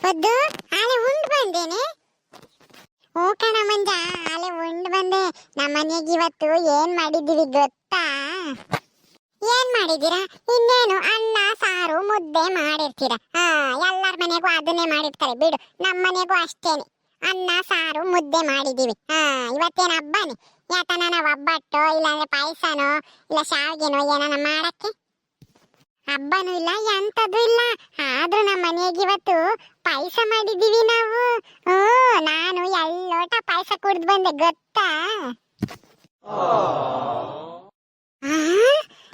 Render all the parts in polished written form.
ಹೊದ್ದು ಆಲೆ ಉಂಡು ಬಂದೇನೆ. ಓ ಕಣ ಮಂಜ, ಆಲೆ ಉಂಡು ಬಂದೆ. ನಮ್ಮ ಮನೆಗೆ ಇವತ್ತು ಏನ್ ಮಾಡಿದ್ದೀವಿ ಗೊತ್ತಾ? ಏನ್ ಮಾಡಿದ್ದೀರಾ? ಇನ್ನೇನು ಅನ್ನ ಸಾರು ಮುದ್ದೆ ಮಾಡಿರ್ತೀರ. ಎಲ್ಲಾರ ಮನೆಗೂ ಅದನ್ನೇ ಮಾಡಿರ್ತಾರೆ ಬಿಡು. ನಮ್ಮ ಮನೆಗೂ ಅಷ್ಟೇನೆ, ಅನ್ನ ಸಾರು ಮುದ್ದೆ ಮಾಡಿದೀವಿ. ಇವತ್ತೇನ ಹಬ್ಬನೇ? ಯಾಕನ ನಾವು ಒಬ್ಬಟ್ಟೋ ಇಲ್ಲಾಂದ್ರೆ ಪಾಯಸನೋ ಇಲ್ಲ ಶಾವಿಗೆನೋ ಏನಾನ ಮಾಡಕ್ಕೆ? ಹಬ್ಬನೂ ಇಲ್ಲ ಎಂತದ್ದು ಇಲ್ಲ. ಆದ್ರೂ ನಮ್ಮ ಮನೆಗೆ ಇವತ್ತು ಪಾಯಸ ಮಾಡಿದೀವಿ ನಾವು. ನಾನು ಎಲ್ಲೋಟ ಪಾಯಸ ಕುಡ್ದು ಬಂದೆ ಗೊತ್ತಾ?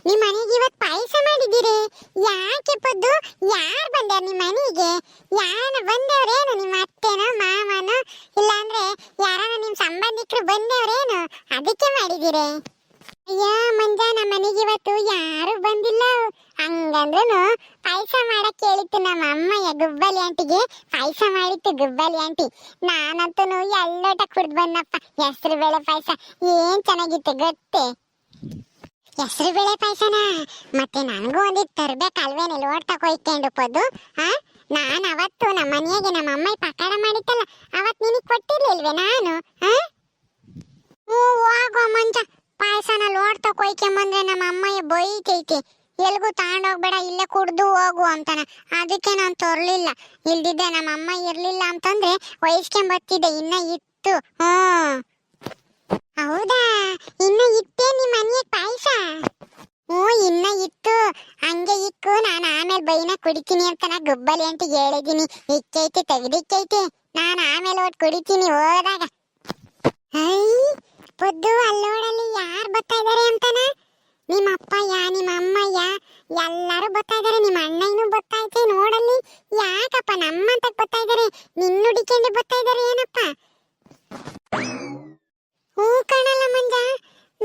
ನಿಮ್ ಮನೆಗೆ ಇವತ್ತು ಪಾಯಸ ಮಾಡಿದ್ದೀರಿ? ಯಾಕೆ ಪದ್ದು? ಯಾರು ಬಂದಾರ ನಿಮ್ ಮನೆಗೆ? ಯಾರ ಬಂದವ್ರೇನು? ನಿಮ್ಮ ಅತ್ತೆನೋ ಮಾವನೋ ಇಲ್ಲಾಂದ್ರೆ ಯಾರನ ನಿಮ್ ಸಂಬಂಧಿಕರು ಬಂದವ್ರೇನು? ಅದಕ್ಕೆ ಮಾಡಿದ್ದೀರಿ? ಅಯ್ಯ ಮಂಜ, ನಮ್ಮ ಮನೆಗೆ ಇವತ್ತು ಯಾರು ಬಂದಿಲ್ಲ. ಹಂಗಂದ್ರೂ ಪಾಯಸ ಮಾಡಕ್ ಹೇಳಿತ್ತು ನಮ್ಮ ಅಮ್ಮಯ್ಯ. ಗುಬ್ಬಲಿ ಆಂಟಿಗೆ ಪಾಯಸ ಮಾಡಿತ್ತು ಗುಬ್ಬಲಿ ಆಂಟಿ. ನಾನಂತೂ ಎಲ್ಲೋಟ ಕುಡ್ದು ಬಂದಪ್ಪ. ಹೆಸರು ಬೇಳೆ ಪಾಯಸ ಏನ್ ಚೆನ್ನಾಗಿತ್ತು ಗೊತ್ತೇ? ಹೆಸರು ಬೇಳೆ ಪಾಯಸನ ಮತ್ತೆ ನನಗೂ ಒಂದಿಟ್ಟು ತರ್ಬೇಕಲ್ವೇನೆ? ಲೋಟ ತಗೊಯ್ಕೊಂಡು ಪದ್ದು. ನಾನು ಅವತ್ತು ನಮ್ಮ ಮನೆಯಾಗೆ ನಮ್ಮ ಅಮ್ಮ ಪಕೋಡ ಮಾಡಿತ್ತಲ್ಲ, ಅವತ್ತು ನಿನಗೆ ಕೊಟ್ಟಿರ್ಲಿಲ್ವೇ ನಾನು? ಹೋಗೋ ಮಂಜ, ಪಾಯಸನ ಲೋಟ ತಗೊಯ್ಕೊಂಬಂದ್ರೆ ನಮ್ಮ ಅಮ್ಮಯ್ಯ ಬೈತೈತಿ. ಎಲ್ಗೂ ತಗೊಂಡೋಗ್ಬೇಡ, ಇಲ್ಲೇ ಕುಡ್ದು ಹೋಗು ಅಂತಾನ. ಅದಕ್ಕೆ ನಾನು ತರಲಿಲ್ಲ. ಇಲ್ದಿದ್ದೆ ನಮ್ಮ ಅಮ್ಮ ಇರ್ಲಿಲ್ಲ ಅಂತಂದ್ರೆ ವಹಿಸ್ಕೊಂಬತ್ತಿದ್ದೆ. ಇನ್ನ ಇತ್ತು. ಹೌದಾ? ಇನ್ನ ಇತ್ತೇ ನಿಮ್ಮ ಮನೆಯ ಪಾಯಸ? ಇನ್ನ ಇತ್ತು. ಹಂಗೆ ಇಕ್ಕು, ನಾನು ಆಮೇಲೆ ಬೈನ ಕುಡಿತೀನಿ ಅಂತ ನಾ ಗುಬ್ಬಲಿ ಅಂಟಿಗೆ ಹೇಳಿದೀನಿ. ಇಕ್ಕೈತಿ ತೆಗ್ದಿಕ್ಕೈತಿ, ನಾನು ಆಮೇಲೆ ಒಟ್ಟು ಕುಡಿತೀನಿ ಹೋದಾಗ. ಪೊದ್ದು, ಅಲ್ಲೋಡಲ್ಲಿ ಯಾರು ಬರ್ತಾ ಇದಾರೆ ಅಂತಾನ? ನಿಮ್ಮ ಅಪ್ಪಯ್ಯ, ನಿಮ್ಮ ಅಮ್ಮಯ್ಯ ಎಲ್ಲರೂ ಬರ್ತಾ ಇದಾರೆ. ನಿಮ್ಮ ಅಣ್ಣಯ್ಯನೂ ಬರ್ತಾ ಐತೆ ನೋಡಲ್ಲಿ. ಯಾಕಪ್ಪ ನಮ್ಮಂತ ಬರ್ತಾ ಇದಾರೆ? ನಿನ್ನುಡಿಕೊಂಡು ಬರ್ತಾ ಇದಾರೆ ಏನಪ್ಪ? ಕಣಲ್ಲ ಮಂಜ,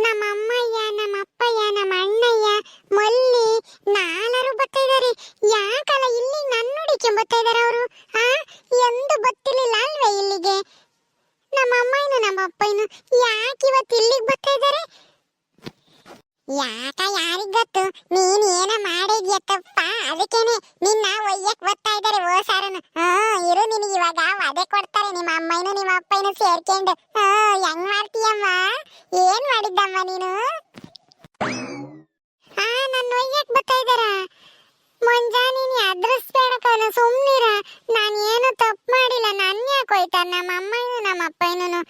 ನಮ್ಮ ಅಮ್ಮಯ್ಯ, ನಮ್ಮ ಅಪ್ಪಯ್ಯ, ನಮ್ಮ ಅಣ್ಣಯ್ಯ, ಮಲ್ಲಿ ನಾಲ್ವರು ಬರ್ತಾ ಇದಾರೆ. ಯಾಕಲ್ಲ ಇಲ್ಲಿ ನನ್ನುಡಿಕೆ ಬರ್ತಾ ಇದಾರೆ ಅವರು? ಎಂದು ಬರ್ತಿರ್ಲಿಲ್ಲ ಅಲ್ವೇ ಇಲ್ಲಿಗೆ? ನಮ್ಮ ಅಮ್ಮಯ್ಯನು ನಮ್ಮ ಅಪ್ಪಯ್ಯನು ಯಾಕೆ ಇವತ್ತು ಇಲ್ಲಿಗೆ ಬರ್ತಾ ಇದಾರೆ? ಯಾಕ ಯಾರಿಗ್ ಗೊತ್ತು? ನೀನ್ ಏನ ಮಾಡಿದ್ಯ ತಪ್ಪ, ಅದಕ್ಕೇನೆ ನಿನ್ನ ಒಯ್ಯಕ್ ಬರ್ತಾ ಇದಾರೆ ಓಸಾರನು. ಇರು, ನಿನಗೆ ಇವಾಗ ವಧೆ ಕೊಡ್ತಾರೆ ನಿಮ್ಮ ಅಮ್ಮಯ್ಯನು ನಿಮ್ಮ ಅಪ್ಪಯ್ಯನು ಸೇರ್ಕೊಂಡು. ಹೆಂಗ್ ಮಾಡ್ತೀಯಮ್ಮ? ಏನ್ ಮಾಡಿದ್ದಮ್ಮ ನೀನು? ನನ್ನ ಒಯ್ಯಕ್ ಬರ್ತಾ ಇದಾರ? ಮುಂಜಾ, ನೀನ್ ಅದ್ರಸ್ಬೇಡ ಕಣ, ಸುಮ್ನಿರ. ನಾನು ಏನು ತಪ್ಪು ಮಾಡಿಲ್ಲ. ನನ್ ಯಾಕೆ ಹೋಯ್ತಾರ ನಮ್ಮ ಅಮ್ಮಯ್ಯನು ನಮ್ಮ ಅಪ್ಪಯ್ಯನು?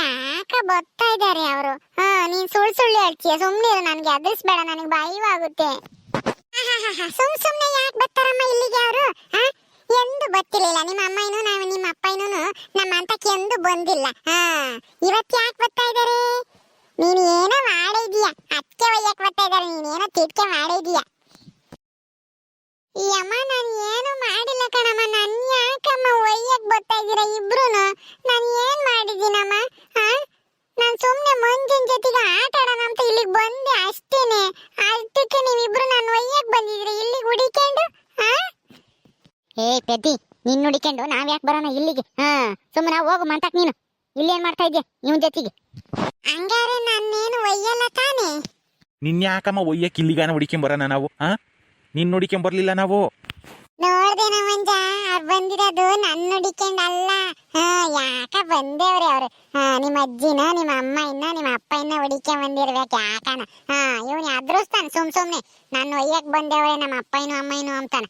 ಯಾಕ ಬರ್ತಾ ಇದಾರೆ ಅವರು? ನೀನ್ ಸುಳ್ಳು ಸುಳ್ಳು ಹೇಳ್ತೀಯ. ಸುಮ್ನಿರು, ನನ್ಗೆ ಅದ್ರಸ್ಬೇಡ, ನನಗೆ ಭಯವಾಗುತ್ತೆ. ಸುಮ್ನೆ ಯಾಕೆ ಬರ್ತಾರಮ್ಮ ಇಲ್ಲಿಗೆ ಅವರು? ಎಂದು ಗೊತ್ತಿರಲಿಲ್ಲ ನಿಮ್ಮ ಅಮ್ಮಯ್ಯನು ನಿಮ್ಮ ಅಪ್ಪಯ್ಯನು ನಮ್ಮ ಅಂತಕ್ಕೆ ಎಂದು ಬಂದಿಲ್ಲ. ಇವತ್ತು ಯಾಕೆ ಬರ್ತಾ ಇದಾರೆ? ನೀನು ಏನೋ ಮಾಡಿದೀಯ, ಅದಕ್ಕೆ ಒಯ್ಯಕ್ ಬರ್ತಾ ಇದಾರೆ. ನೀನೇನೋ ತಿದ್ಕೆ ಮಾಡಿದೀಯ. ಈ ಅಮ್ಮ, ನಾನು ಏನು ಮಾಡಿಲ್ಲ ಕಣಮ್ಮ. ನನ್ ಯಾಕಮ್ಮ ಒಯ್ಯಕ್ ಬರ್ತಾ ಇದ್ದೀರಾ ಇಬ್ರುನು? ನಾನು ಏನ್ ಮಾಡಿದ್ದೀನಮ್ಮ? ನಾನು ಸುಮ್ನೆ ಮಂಜಿನ ಜೊತೆಗೆ ಆಟ ಆಡೋಣ ಅಂತ ಇಲ್ಲಿಗೆ ಬಂದೆ ಅಷ್ಟೇನೆ. ಅದಕ್ಕೆ ನೀವಿಬ್ರು ನಾನು ಒಯ್ಯಕ್ ಬಂದಿದ್ರಿ ಇಲ್ಲಿಗೆ ಹುಡಿಕೊಂಡು? ಪೆದ್ದಿ, ನಿನ್ನ ಹುಡಿಕೊಂಡು ನಾವ್ ಯಾಕೆ ಬರೋಣ ಇಲ್ಲಿಗೆ? ಸುಮ್ಮನೆ ಹೋಗು ಮಂತಕ್. ನೀನು ಇಲ್ಲೇನ್ ಮಾಡ್ತಾ ಇದ್ಯಾ ಇವನ್ ಜೊತೆಗೆ? ಹಂಗಾರೆ ನಾನೇನು ಒಯ್ಯಲ್ಲ ತಾನೇ? ನಿನ್ ಯಾಕಮ್ಮ ಒಯ್ಯಕ್ ಇಲ್ಲಿಗಾನ ಹುಡಿಕೊಂಡ್ ಬರೋಣ ನಾವು? ನಿನ್ ಹುಡಿಕೊಂಡ್ ಬರ್ಲಿಲ್ಲ ನಾವು. ನೋಡ್ದೇನ ಮಂಜ, ಅವ್ರು ಬಂದಿರೋದು ನನ್ನ ಹುಡಿಕೊಂಡಲ್ಲ. ಯಾಕ ಬಂದೇವ್ರಿ ಅವ್ರು? ನಿಮ್ಮ ಅಜ್ಜಿನ ನಿಮ್ಮ ಅಮ್ಮ ನಿಮ್ಮ ಅಪ್ಪ ಹುಡಿಕೊಂಡ್ ಬಂದಿರ್ಬೇಕು. ಯಾಕನ ಇವನ್ ಅದ್ರಸ್ತಾನ ಸುಮ್ನೆ ನಾನು ಒಯ್ಯಕ್ ಬಂದೇವ್ರೆ ನಮ್ಮ ಅಪ್ಪಯ್ಯನು ಅಮ್ಮಯ್ಯನು ಅಂತಾನ.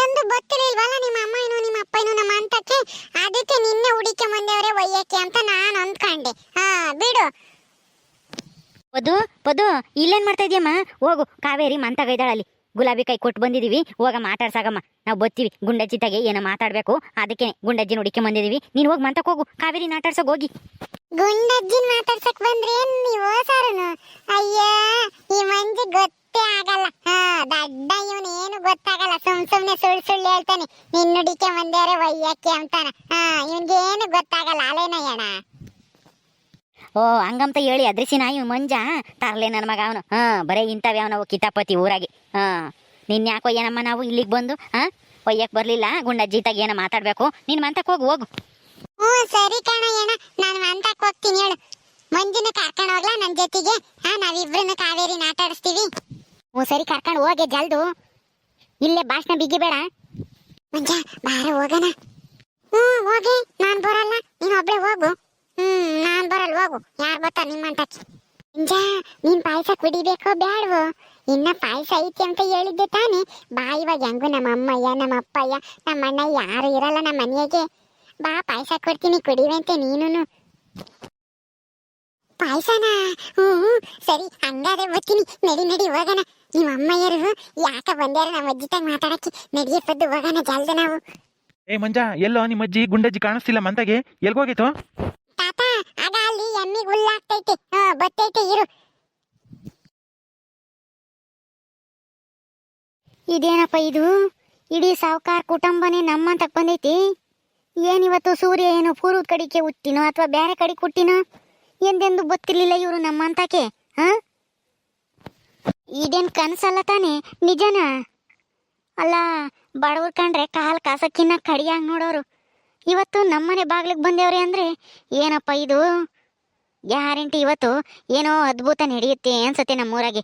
ಎಂದು ಗೊತ್ತಿರ್ಲಿಲ್ವಲ್ಲ ನಿಮ್ಮ ಅಮ್ಮಯ್ಯನು ನಿಮ್ಮ ಅಪ್ಪಯ್ಯನು ನಮ್ಮ ಅಂತಕ್ಕೆ? ಅದಕ್ಕೆ ನಿನ್ನೆ ಹುಡಿಕೊಂಡ್ ಬಂದೇವ್ರೆ ಒಯ್ಯಕ್ಕೆ ಅಂತ ನಾನು ಅಂದ್ಕೊಂಡೆ. ಬಿಡು. ಪದು ಇಲ್ಲೇನ್ ಮಾಡ್ತಾ ಇದೀಯಮ್ಮ? ಹೋಗು, ಕಾವೇರಿ ಮಂತಗೈದಾಳಲ್ಲಿ. ಗುಲಾಬಿ ಕೈ ಕೊಟ್ಟು ಬಂದಿದೀವಿ, ಹೋಗ ಮಾತಾಡ್ಸಾಗಮ್ಮ. ನಾವು ಬತ್ತೀವಿ. ಗುಂಡಜ್ಜಿ ತಗೆ ಏನೋ ಮಾತಾಡ್ಬೇಕು, ಅದಕ್ಕೆ ಗುಂಡಜ್ಜಿನ ಹುಡುಕಿ ಬಂದಿದೀವಿ. ನೀನ್ ಹೋಗಿ ಮಂತಕ್ ಹೋಗು, ಕಾವೇರಿ ನಾಟಾಡ್ಸಕ್ ಹೋಗಿ. ಗುಂಡಜ್ಜಿನ ಮಾತಾಡ್ಸಕ್ ಬಂದ್ರೆ ನೀವು ಸಾರನು? ಅಯ್ಯ, ಈ ಮಂಜಿ ಗೊತ್ತೇ ಆಗಲ್ಲ. ದಡ್ಡ ಇವನು, ಏನು ಗೊತ್ತಾಗಲ್ಲ. ಸುಮ್ನೆ ಸುಳ್ಳು ಹೇಳ್ತಾನೆ. ನಿನ್ನ ಹುಡುಕಿ ಬಂದೇವ್ರೆ ಒಯ್ಯಕ್ಕೆ ಅಂತಾನ. ಇವನ್ಗೇನು ಗೊತ್ತಾಗಲ್ಲ. ಅಲೇನಯ್ಯಣ. ಹಂಗಂತ ಹೇಳಿ ಅದ್ರಿಸಿನ ಇವ್ ಮಂಜ ತರ್ಲೆ ನನ್ನ ಮಗ ಅವನು. ಬರೇ ಇಂಥವ್ಯಾವ ನಾವು ಕಿತಾಪತಿ ಊರಾಗೆ. ನಿನ್ ಯಾಕೆ ಒಯ್ಯನಮ್ಮ ನಾವು ಇಲ್ಲಿಗೆ ಬಂದು? ಒಯ್ಯಕ್ ಬರ್ಲಿಲ್ಲ. ಗುಂಡಜ್ಜಿ ತಾಗ ಏನೋ ಮಾತಾಡ್ಬೇಕು. ನೀನ್ ಮಂತಕ್ ಹೋಗು. ಸರಿ ಕಣಯ್ಯಣ, ನಾನು ಮಂತಕ್ ಹೋಗ್ತೀನಿ. ಹೇಳು, ಮಂಜಿನ ಕರ್ಕೊಂಡು ಹೋಗ್ಲಾ ನನ್ನ ಜೊತೆಗೆ? ನಾವಿಬ್ರನ್ನ ಕಾವೇರಿ ಆಟಾಡಿಸ್ತೀವಿ. ಸರಿ, ಕರ್ಕೊಂಡು ಹೋಗೆ ಜಲ್ದು. ಇಲ್ಲೇ ಭಾಷಣ ಬಿಗಿಬೇಡ. ಮಂಜ ಬಾರ ಹೋಗೋಣ. ಹೋಗಿ ನಾನ್ ಬರಲ್ಲ, ನೀನ್ ಒಬ್ಳೆ ಹೋಗು. ನಾನ್ ಬರಲ್ಲ, ಹೋಗು. ಯಾರು ಬರ್ತಾರ ನಿಮ್ಮಂತಕ್ಕೆ? ಮಂಜ ನೀನ್ ಪಾಯಸ ಕುಡಿಬೇಕೋ ಬ್ಯಾಡ್ವೋ? ಇನ್ನ ಪಾಯಸ ಐತಿ ಅಂತ ಹೇಳಿದ್ದೆ ತಾನೆ. ಬಾ, ಇವಾಗ ಹೆಂಗು ನಮ್ಮ ಅಮ್ಮಯ್ಯ ನಮ್ಮ ಅಪ್ಪಯ್ಯ ನಮ್ಮ ಅಣ್ಣ ಯಾರು ಇರಲ್ಲ ನಮ್ಮ ಮನೆಯಾಗೆ. ಬಾ ಪಾಯಸ ಕೊಡ್ತೀನಿ, ಕುಡಿವಂತೆ ನೀನು. ಪಾಯಸನ? ಸರಿ, ಹಂಗಾದ್ರೆ ಬರ್ತೀನಿ. ನಡಿ ಹೋಗೋಣ. ನಿಮ್ಮ ಅಮ್ಮಯ್ಯರು ಯಾಕ ಬಂದ್ಯಾರ ನಮ್ಮ ಅಜ್ಜಿ ತಾಗ ಮಾತಾಡಕ್ಕೆ? ನಡಿಯ ಪದ್ದು ಹೋಗೋಣ ಜಲ್ದ ನಾವು. ಏ ಮಂಜ, ಎಲ್ಲೋ ನಿಮ್ಮ ಅಜ್ಜಿ ಗುಂಡಜ್ಜಿ ಕಾಣಿಸ್ತಿಲ್ಲ ಮಂತಾಗೆ, ಎಲ್ಗೋಗಿತ್ತು? ತಾತ ಆಗ ಅಲ್ಲಿ ಎಮ್ಮಿಗೆ ಹುಲ್ಲಾಗ್ತೈತೆ, ಬತ್ತೈತೆ ಇರು. ಇದೇನಪ್ಪ ಇದು? ಇಡೀ ಸಾವುಕಾರ ಕುಟುಂಬನೇ ನಮ್ಮಂತಕ್ ಬಂದೈತಿ. ಏನಿವತ್ತು ಸೂರ್ಯ ಏನು ಪೂರ್ವದ ಕಡೆಗೆ ಹುಟ್ಟಿನೋ ಅಥವಾ ಬೇರೆ ಕಡೆಗೆ ಹುಟ್ಟಿನೋ ಎಂದೆಂದು ಗೊತ್ತಿರ್ಲಿಲ್ಲ ಇವರು ನಮ್ಮಂತಕ್ಕೆ. ಇದೇನ್ ಕನಸಲ್ಲ ತಾನೆ, ನಿಜನ? ಅಲ್ಲ, ಬಡವ್ರು ಕಂಡ್ರೆ ಕಾಲ್ ಕಾಸಕ್ಕಿನ್ನ ಕಡಿಯಾಗಿ ನೋಡೋರು ಇವತ್ತು ನಮ್ಮನೆ ಬಾಗ್ಲಿಗೆ ಬಂದೇವ್ರೆ ಅಂದ್ರೆ ಏನಪ್ಪ ಇದು? ಗ್ಯಾರಂಟಿ ಇವತ್ತು ಏನೋ ಅದ್ಭುತ ನಡೆಯುತ್ತೆ ಅನ್ಸತ್ತೆ ನಮ್ಮೂರಾಗೆ.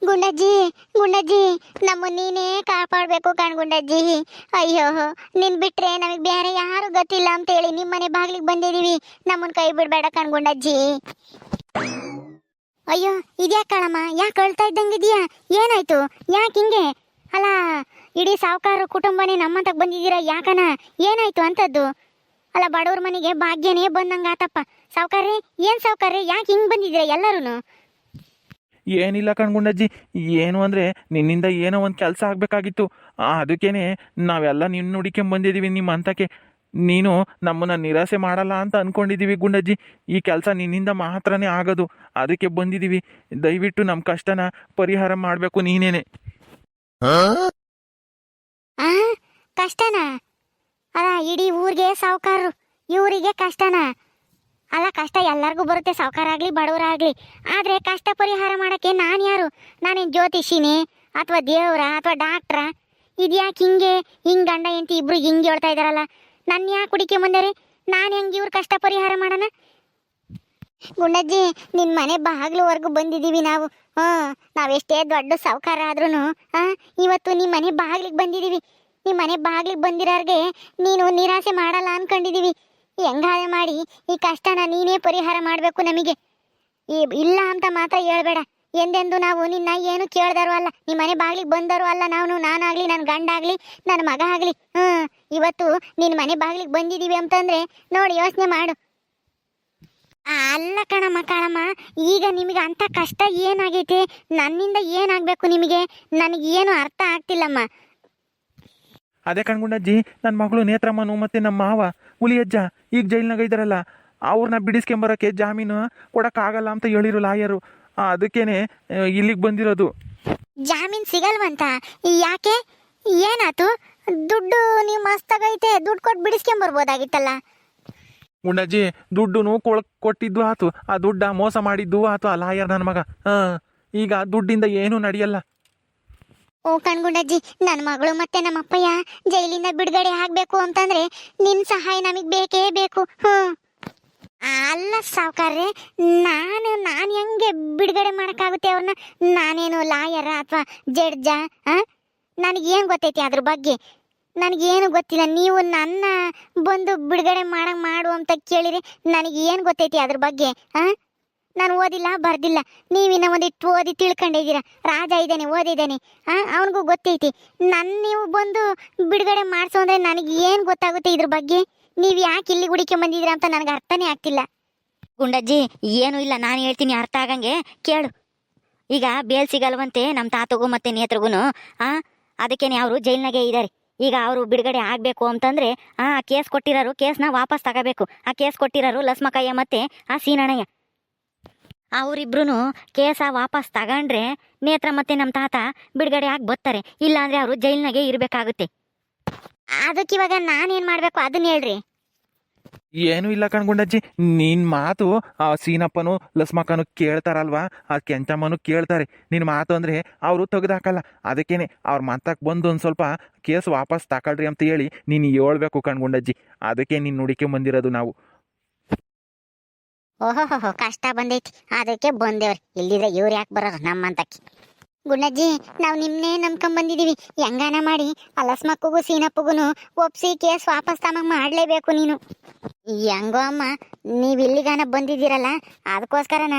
ಗುಂಡಜ್ಜಿ ನಮ್ಮ ನೀನೇ ಕಾಪಾಡಬೇಕು ಕಣ್ ಗುಂಡಜ್ಜಿ. ಅಯ್ಯೋ, ನಿನ್ ಬಿಟ್ರೆ ನಮಗೆ ಬೇರೆ ಯಾರು ಗೊತ್ತಿಲ್ಲ ಅಂತೇಳಿ ನಿಮ್ಮನೆ ಬಾಗ್ಲಿಗೆ ಬಂದಿದೀವಿ. ನಮ್ಮನ್ ಕೈ ಬಿಡ್ಬೇಡ ಕಣ್ ಗುಂಡಜ್ಜಿ. ಅಯ್ಯೋ, ಇದ್ಯಾಕ ಕಣಮ್ಮ, ಯಾಕೆ ಅಳ್ತಾ ಇದ್ದಂಗಿದ್ಯಾ? ಏನಾಯ್ತು? ಯಾಕೆ ಹಿಂಗೆ? ಅಲ್ಲ, ಇಡೀ ಸಾವುಕಾರ ಕುಟುಂಬನೇ ನಮ್ಮಂತಕ್ ಬಂದಿದ್ದೀರಾ, ಯಾಕನ? ಏನಾಯ್ತು ಅಂತದ್ದು? ಅಲ್ಲ, ಬಡವ್ರ ಮನೆಗೆ ಭಾಗ್ಯನೇ ಬಂದಂಗ ಆತಪ್ಪ. ಸಾವುಕಾರ್ರಿ, ಏನ್ ಸಾವುಕಾರ್ರಿ, ಯಾಕೆ ಹಿಂಗ್ ಬಂದಿದ್ದೀರಾ ಎಲ್ಲರೂ? ಏನಿಲ್ಲ ಕಣ್ಗುಂಡಜ್ಜಿ, ಏನು ಅಂದರೆ ನಿನ್ನಿಂದ ಏನೋ ಒಂದು ಕೆಲಸ ಆಗಬೇಕಾಗಿತ್ತು. ಅದಕ್ಕೇನೆ ನಾವೆಲ್ಲ ನಿನ್ನ ಹುಡುಕೊಂಬಂದಿದ್ದೀವಿ ನಿಮ್ಮ ಹಂತಕ್ಕೆ. ನೀನು ನಮ್ಮನ್ನು ನಿರಾಸೆ ಮಾಡಲ್ಲ ಅಂತ ಅಂದ್ಕೊಂಡಿದ್ದೀವಿ ಗುಂಡಜ್ಜಿ. ಈ ಕೆಲಸ ನಿನ್ನಿಂದ ಮಾತ್ರನೇ ಆಗೋದು, ಅದಕ್ಕೆ ಬಂದಿದ್ದೀವಿ. ದಯವಿಟ್ಟು ನಮ್ಮ ಕಷ್ಟನ ಪರಿಹಾರ ಮಾಡಬೇಕು ನೀನೇನೆ. ಕಷ್ಟನಾ? ಅಲ್ಲ, ಇಡೀ ಊರಿಗೆ ಸಾವುಕಾರರು, ಇವರಿಗೆ ಕಷ್ಟನಾ? ಅಲ್ಲ, ಕಷ್ಟ ಎಲ್ಲರಿಗೂ ಬರುತ್ತೆ, ಸಾವುಕಾರ ಆಗಲಿ ಬಡವರಾಗಲಿ. ಆದರೆ ಕಷ್ಟ ಪರಿಹಾರ ಮಾಡೋಕ್ಕೆ ನಾನು ಯಾರು? ನಾನೇನು ಜ್ಯೋತಿಷಿನಿ ಅಥವಾ ದೇವ್ರ ಅಥವಾ ಡಾಕ್ಟ್ರ? ಇದ್ಯಾಕೆ ಹಿಂಗೆ ಗಂಡ ಹೆಂಡತಿ ಇಬ್ರು ಹಿಂಗೆ ಹೇಳ್ತಾ ಇದ್ದಾರಲ್ಲ? ನನ್ನ ಯಾಕೆ ಹುಡುಕಿ ಬಂದರೆ ನಾನು ಹೆಂಗೆ ಇವ್ರ ಕಷ್ಟ ಪರಿಹಾರ ಮಾಡೋಣ? ಗುಂಡಜ್ಜಿ, ನಿನ್ನ ಮನೆ ಬಾಗ್ಲುವರೆಗೂ ಬಂದಿದ್ದೀವಿ ನಾವು. ನಾವೆಷ್ಟೇ ದೊಡ್ಡ ಸಾವುಕಾರ ಆದ್ರೂ ಇವತ್ತು ನಿಮ್ಮ ಮನೆ ಬಾಗ್ಲಿಗೆ ಬಂದಿದ್ದೀವಿ. ನಿಮ್ಮ ಮನೆ ಬಾಗ್ಲಿಗೆ ಬಂದಿರೋರ್ಗೆ ನೀನು ನಿರಾಸೆ ಮಾಡಲ್ಲ ಅನ್ಕೊಂಡಿದ್ದೀವಿ. ಹೆಂಗಾದೆ ಮಾಡಿ ಈ ಕಷ್ಟನ ನೀನೇ ಪರಿಹಾರ ಮಾಡಬೇಕು ನಮಗೆ. ಇಲ್ಲ ಅಂತ ಮಾತ್ರ ಹೇಳ್ಬೇಡ. ಎಂದೆಂದು ನಾವು ನಿನ್ನ ಏನು ಕೇಳ್ದಾರು ಅಲ್ಲ, ನಿಮ್ಮ ಮನೆ ಬಾಗ್ಲಿಗೆ ಬಂದರು ಅಲ್ಲ. ನಾನಾಗಲಿ, ನನ್ನ ಗಂಡ ಆಗಲಿ, ನನ್ನ ಮಗ ಆಗಲಿ. ಇವತ್ತು ನಿನ್ನ ಮನೆ ಬಾಗ್ಲಿಗೆ ಬಂದಿದ್ದೀವಿ ಅಂತಂದರೆ ನೋಡಿ, ಯೋಚನೆ ಮಾಡು. ಅಲ್ಲ ಕಣಮ್ಮ ಕಾಳಮ್ಮ, ಈಗ ನಿಮಗೆ ಅಂಥ ಕಷ್ಟ ಏನಾಗೈತೆ? ನನ್ನಿಂದ ಏನಾಗಬೇಕು ನಿಮಗೆ? ನನಗೇನು ಅರ್ಥ ಆಗ್ತಿಲ್ಲಮ್ಮ. ಅದೇ ಕಣ್ಗುಂಡಜ್ಜಿ, ನನ್ನ ಮಗಳು ನೇತ್ರಮ್ಮನು ಮತ್ತು ನಮ್ಮ ಮಾವ ಹುಲಿಯಜ್ಜ ಈಗ ಜೈಲ್ನಾಗ ಇದ್ದಾರಲ್ಲ, ಅವ್ರನ್ನ ಬಿಡಿಸ್ಕೊಂಬರೋಕ್ಕೆ ಜಾಮೀನು ಕೊಡೋಕ್ಕಾಗಲ್ಲ ಅಂತ ಹೇಳಿರು ಲಾಯರು. ಅದಕ್ಕೇನೆ ಇಲ್ಲಿಗೆ ಬಂದಿರೋದು. ಜಾಮೀನು ಸಿಗಲ್ವಂತ? ಯಾಕೆ? ಏನಾಯ್ತು? ದುಡ್ಡು ನೀವು ಮಸ್ತಾಗೈತೆ, ದುಡ್ಡು ಕೊಟ್ಟು ಬಿಡಿಸ್ಕೊಂಬರ್ಬೋದಾಗಿತ್ತಲ್ಲ. ಗುಂಡಜ್ಜಿ, ದುಡ್ಡು ಕೊಟ್ಟಿದ್ದು ಆತು, ಆ ದುಡ್ಡ ಮೋಸ ಮಾಡಿದ್ದು ಆತು ಆ ಲಾಯರ್ ನನ್ನ ಮಗ. ಈಗ ದುಡ್ಡಿಂದ ಏನೂ ನಡೆಯಲ್ಲ. ಓ ಕಣ್ಗುಂಡಜ್ಜಿ, ನನ್ನ ಮಗಳು ಮತ್ತೆ ನಮ್ಮ ಅಪ್ಪಯ್ಯ ಜೈಲಿಂದ ಬಿಡುಗಡೆ ಆಗಬೇಕು ಅಂತಂದ್ರೆ ನಿನ್ನ ಸಹಾಯ ನಮಗೆ ಬೇಕೇ ಬೇಕು. ಅಲ್ಲ ಸಾವುಕಾರ್ರೆ, ನಾನು ಹೆಂಗೆ ಬಿಡುಗಡೆ ಮಾಡೋಕ್ಕಾಗುತ್ತೆ ಅವ್ರನ್ನ? ನಾನೇನು ಲಾಯರ ಅಥವಾ ಜಡ್ಜ? ನನಗೇನು ಗೊತ್ತೈತಿ ಅದ್ರ ಬಗ್ಗೆ? ನನಗೇನು ಗೊತ್ತಿಲ್ಲ. ನೀವು ನನ್ನ ಬಂದು ಬಿಡುಗಡೆ ಮಾಡು ಅಂತ ಕೇಳಿರಿ, ನನಗೇನು ಗೊತ್ತೈತಿ ಅದ್ರ ಬಗ್ಗೆ? ನಾನು ಓದಿಲ್ಲ ಬರ್ದಿಲ್ಲ, ನೀವಿನ್ನ ಒಂದಿಟ್ಟು ಓದಿ ತಿಳ್ಕೊಂಡಿದ್ದೀರ. ರಾಜ ಇದ್ದಾನೆ, ಓದಿದ್ದಾನೆ, ಅವನಿಗೂ ಗೊತ್ತೈತಿ. ನೀವು ಬಂದು ಬಿಡುಗಡೆ ಮಾಡಿಸೋ ಅಂದರೆ ನನಗೆ ಏನು ಗೊತ್ತಾಗುತ್ತೆ ಇದ್ರ ಬಗ್ಗೆ? ನೀವು ಯಾಕೆ ಇಲ್ಲಿ ಹುಡುಕಿ ಬಂದಿದ್ದೀರ ಅಂತ ನನಗೆ ಅರ್ಥನೇ ಆಗ್ತಿಲ್ಲ. ಗುಂಡಜ್ಜಿ, ಏನೂ ಇಲ್ಲ, ನಾನು ಹೇಳ್ತೀನಿ, ಅರ್ಥ ಆಗಂಗೆ ಕೇಳು. ಈಗ ಬೇಲ್ ಸಿಗಲ್ವಂತೆ ನಮ್ಮ ತಾತಗೂ ಮತ್ತೆ ನೇತ್ರಗೂ. ಅದಕ್ಕೇನೆ ಅವರು ಜೈಲ್ನಾಗೆ ಇದ್ದಾರೆ. ಈಗ ಅವರು ಬಿಡುಗಡೆ ಆಗಬೇಕು ಅಂತಂದರೆ ಆ ಕೇಸ್ ಕೊಟ್ಟಿರೋರು ಕೇಸ್ನ ವಾಪಸ್ ತಗೋಬೇಕು. ಆ ಕೇಸ್ ಕೊಟ್ಟಿರೋರು ಲಸ್ಮಕಯ್ಯ ಮತ್ತು ಆ ಸೀನಣ್ಣಯ್ಯ. ಅವರಿಬ್ರು ಕೇಸ ವಾಪಸ್ ತಗೊಂಡ್ರೆ ನೇತ್ರ ಮತ್ತೆ ನಮ್ಮ ತಾತ ಬಿಡುಗಡೆ ಆಗಿ ಬರ್ತಾರೆ. ಇಲ್ಲಾಂದರೆ ಅವರು ಜೈಲ್ನಾಗೆ ಇರಬೇಕಾಗುತ್ತೆ. ಅದಕ್ಕಿವಾಗ ನಾನೇನು ಮಾಡಬೇಕು ಅದನ್ನ ಹೇಳ್ರಿ. ಏನೂ ಇಲ್ಲ ಕಣ್ಗುಂಡಜ್ಜಿ, ನಿನ್ನ ಮಾತು ಆ ಸೀನಪ್ಪನು ಲಸ್ಮಕ್ಕನು ಕೇಳ್ತಾರಲ್ವಾ, ಆ ಕೆಂಚಮ್ಮನು ಕೇಳ್ತಾರೆ. ನಿನ್ನ ಮಾತು ಅಂದರೆ ಅವರು ತೆಗೆದಾಕಲ್ಲ. ಅದಕ್ಕೇನೆ ಅವ್ರ ಮಾತಕ್ಕೆ ಬಂದು ಒಂದು ಸ್ವಲ್ಪ ಕೇಸ್ ವಾಪಸ್ ತಗೊಳ್ರಿ ಅಂತ ಹೇಳಿ ನೀನು ಹೇಳ್ಬೇಕು ಕಣ್ಗುಂಡಜ್ಜಿ. ಅದಕ್ಕೆ ನೀನು ನುಡಿಕೆ ಬಂದಿರೋದು ನಾವು. ಓಹೋ, ಕಷ್ಟ ಬಂದೈತಿ, ಅದಕ್ಕೆ ಬಂದೇವ್ರಿ. ಇಲ್ಲಿದ್ರೆ ಇವ್ರು ಯಾಕೆ ಬರೋರು ನಮ್ಮಂತಕ್ಕೆ? ಗುಂಡಜ್ಜಿ ನಾವು ನಿಮ್ನೇ ನಂಬ್ಕೊಂಡ್ ಬಂದಿದೀವಿ, ಹೆಂಗಾನ ಮಾಡಿ ಅಲಸ್ಮಕ್ಕಗೂ ಸೀನಪ್ಪಗೂ ಒಪ್ಸಿ ಕೇಸ್ ವಾಪಸ್ ತಮ್ಮ ಮಾಡ್ಲೇಬೇಕು ನೀನು. ಹೆಂಗೋ ಅಮ್ಮ, ನೀವು ಇಲ್ಲಿಗಾನ ಬಂದಿದ್ದೀರಲ್ಲ ಅದಕ್ಕೋಸ್ಕರನ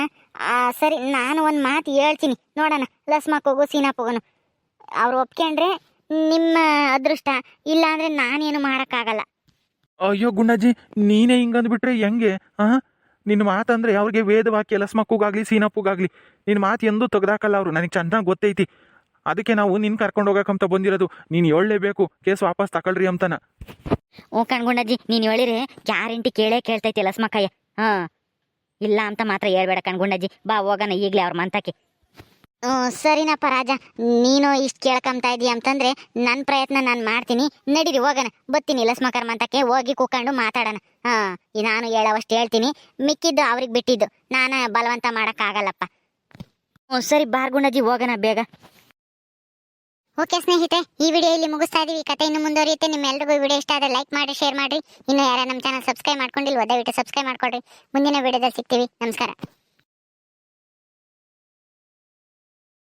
ಸರಿ, ನಾನು ಒಂದು ಮಾತು ಹೇಳ್ತೀನಿ ನೋಡೋಣ. ಲಸ್ಮಕ್ಕಗೂ ಸೀನಪ್ಪಗೂ ಅವ್ರು ಒಪ್ಕೊಂಡ್ರೆ ನಿಮ್ಮ ಅದೃಷ್ಟ, ಇಲ್ಲ ಅಂದ್ರೆ ನಾನೇನು ಮಾಡೋಕ್ಕಾಗಲ್ಲ. ಅಯ್ಯೋ ಗುಂಡಜ್ಜಿ, ನೀನೇ ಹಿಂಗಂದ್ಬಿಟ್ರೆ ಹೆಂಗೆ? ನಿನ್ನ ಮಾತಂದ್ರೆ ಅವ್ರಿಗೆ ವೇದವಾಕ್ಯ, ಲಸ್ಮಕ್ಕೂಗಾಗ್ಲಿ ಸೀನಪ್ಪಗಾಗ್ಲಿ ನಿನ್ನ ಮಾತು ಎಂದೂ ತೆಗ್ದಾಕಲ್ಲ ಅವರು, ನನಗೆ ಚೆನ್ನಾಗಿ ಗೊತ್ತೈತಿ. ಅದಕ್ಕೆ ನಾವು ನಿನ್ನ ಕರ್ಕೊಂಡು ಹೋಗಕ್ಕಂತ ಬಂದಿರೋದು. ನೀನು ಹೇಳಲೇಬೇಕು ಕೇಸ್ ವಾಪಸ್ ತಗೊಳ್ರಿ ಅಂತನ. ಓ ಕಣ್ಗುಂಡಜ್ಜಿ, ನೀನು ಹೇಳಿರೆ ಗ್ಯಾರಂಟಿ ಕೇಳ್ತೈತಿ ಲಸ್ಮಕ್ಕಯ್ಯ. ಇಲ್ಲ ಅಂತ ಮಾತ್ರ ಹೇಳ್ಬೇಡ ಕಣ್ಗುಂಡಜ್ಜಿ. ಬಾ ಹೋಗೋಣ ಈಗಲೇ ಅವ್ರ ಮಂತಕ್ಕೆ. ಸರಿನಪ್ಪ ರಾಜ, ನೀನು ಇಷ್ಟು ಕೇಳ್ಕೊಂತ ಇದೀಯ ಅಂತಂದ್ರೆ ನನ್ನ ಪ್ರಯತ್ನ ನಾನು ಮಾಡ್ತೀನಿ. ನಡೀರಿ ಹೋಗೋಣ, ಬತ್ತೀನಿ ಲಸ್ಮಕರ್ ಮಂತಕ್ಕೆ ಹೋಗಿ ಕೂಕೊಂಡು ಮಾತಾಡೋಣ. ನಾನು ಹೇಳೋವಷ್ಟು ಹೇಳ್ತೀನಿ, ಮಿಕ್ಕಿದ್ದು ಅವ್ರಿಗೆ ಬಿಟ್ಟಿದ್ದು, ನಾನು ಬಲವಂತ ಮಾಡೋಕ್ಕಾಗಲ್ಲಪ್ಪ. ಸರಿ ಬಾರ್ ಗುಂಡಜ್ಜಿ, ಹೋಗೋಣ ಬೇಗ. ಓಕೆ ಸ್ನೇಹಿತರೆ, ಈ ವಿಡಿಯೋ ಇಲ್ಲಿ ಮುಗಿಸ್ತಾ ಇದೀವಿ. ಕತೆ ಇನ್ನು ಮುಂದುವರಿಯುತ್ತೆ. ನಿಮ್ಮೆಲ್ಲರಿಗೂ ವಿಡಿಯೋ ಇಷ್ಟ ಆದರೆ ಲೈಕ್ ಮಾಡಿ, ಶೇರ್ ಮಾಡಿ. ಇನ್ನು ಯಾರು ನಮ್ಮ ಚಾನಲ್ ಸಬ್ಸ್ಕ್ರೈಬ್ ಮಾಡ್ಕೊಂಡಿಲ್ಲ ದಯವಿಟ್ಟು ಸಬ್ಸ್ಕ್ರೈಬ್ ಮಾಡ್ಕೊಳ್ರಿ. ಮುಂದಿನ ವಿಡಿಯೋದಲ್ಲಿ ಸಿಗ್ತೀವಿ. ನಮಸ್ಕಾರ.